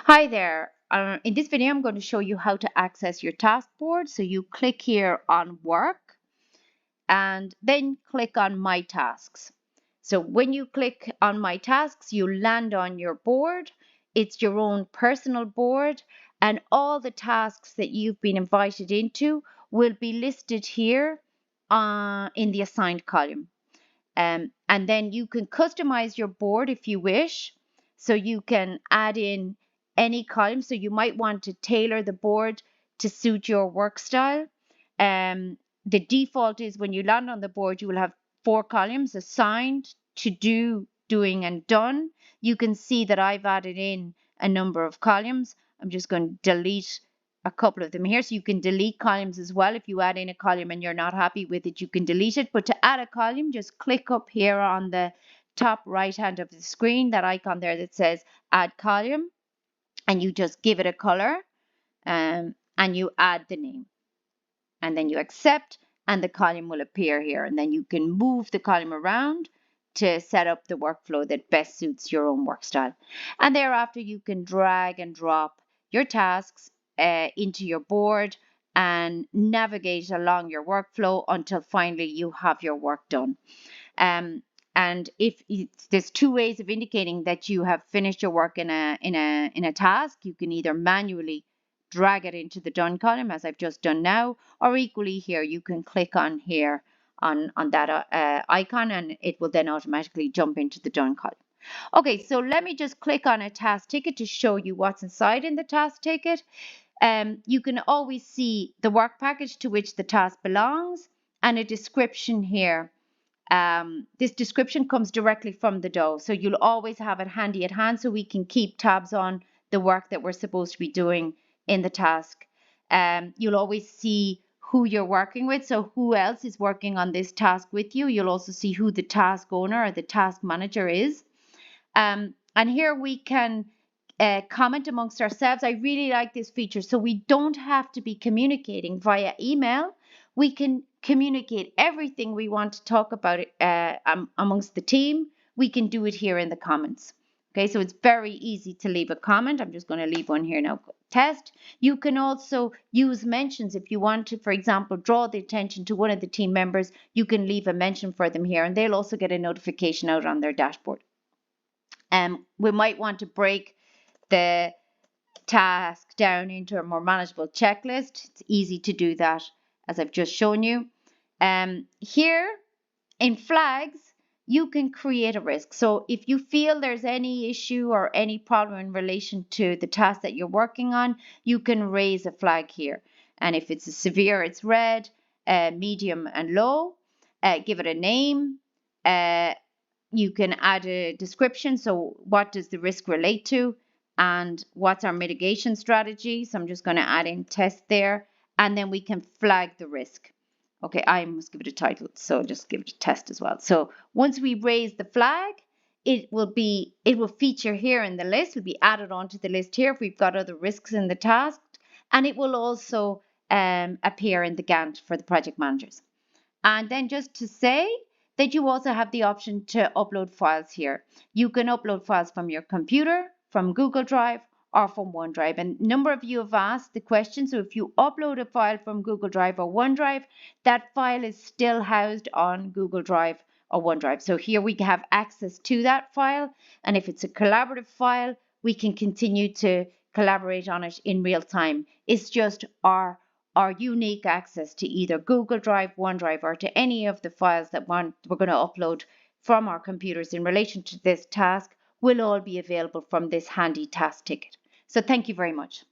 Hi there. In this video, I'm going to show you how to access your task board. So you click here on work and then click on my tasks. So when you click on my tasks, you land on your board. It's your own personal board and all the tasks that you've been invited into will be listed here in the assigned column. And then you can customize your board if you wish. So you can add in any column. So you might want to tailor the board to suit your work style. The default is when you land on the board, you will have 4 columns: assigned, to do, doing, and done. You can see that I've added in a number of columns. I'm just going to delete a couple of them here. So you can delete columns as well. If you add in a column and you're not happy with it, you can delete it. But to add a column, just click up here on the top right hand of the screen, that icon there that says add column, and you just give it a color and you add the name, and then you accept, and the column will appear here. And then you can move the column around to set up the workflow that best suits your own work style. And thereafter, you can drag and drop your tasks into your board and navigate along your workflow until finally you have your work done. And if there's 2 ways of indicating that you have finished your work in a task. You can either manually drag it into the done column, as I've just done now, or equally here you can click on here on that icon, and it will then automatically jump into the done column. Okay, so let me just click on a task ticket to show you what's inside in the task ticket. You can always see the work package to which the task belongs and a description here. This description comes directly from the DO, so you'll always have it handy at hand so we can keep tabs on the work that we're supposed to be doing in the task. You'll always see who you're working with, so who else is working on this task with you. You'll also see who the task owner or the task manager is. And here we can comment amongst ourselves. I really like this feature, so we don't have to be communicating via email. We can communicate everything we want to talk about amongst the team. We can do it here in the comments. Okay, so it's very easy to leave a comment. I'm just going to leave one here now. Test. You can also use mentions if you want to, for example, draw the attention to one of the team members. You can leave a mention for them here, and they'll also get a notification out on their dashboard. We might want to break the task down into a more manageable checklist. It's easy to do that, as I've just shown you. Here in flags, you can create a risk. So if you feel there's any issue or any problem in relation to the task that you're working on, you can raise a flag here. And if it's a severe, it's red, medium, and low. Give it a name. You can add a description. So what does the risk relate to? And what's our mitigation strategy? So I'm just going to add in test there. And then we can flag the risk. Okay, I must give it a title, so just give it a test as well. So once we raise the flag, it will feature here in the list. It will be added onto the list here if we've got other risks in the task. And it will also appear in the Gantt for the project managers. And then just to say that you also have the option to upload files here. You can upload files from your computer, from Google Drive, or from OneDrive. And a number of you have asked the question, so if you upload a file from Google Drive or OneDrive, that file is still housed on Google Drive or OneDrive. So here we have access to that file, and if it's a collaborative file, we can continue to collaborate on it in real time. It's just our unique access to either Google Drive, OneDrive, or to any of the files that we're going to upload from our computers in relation to this task will all be available from this handy task ticket. So thank you very much.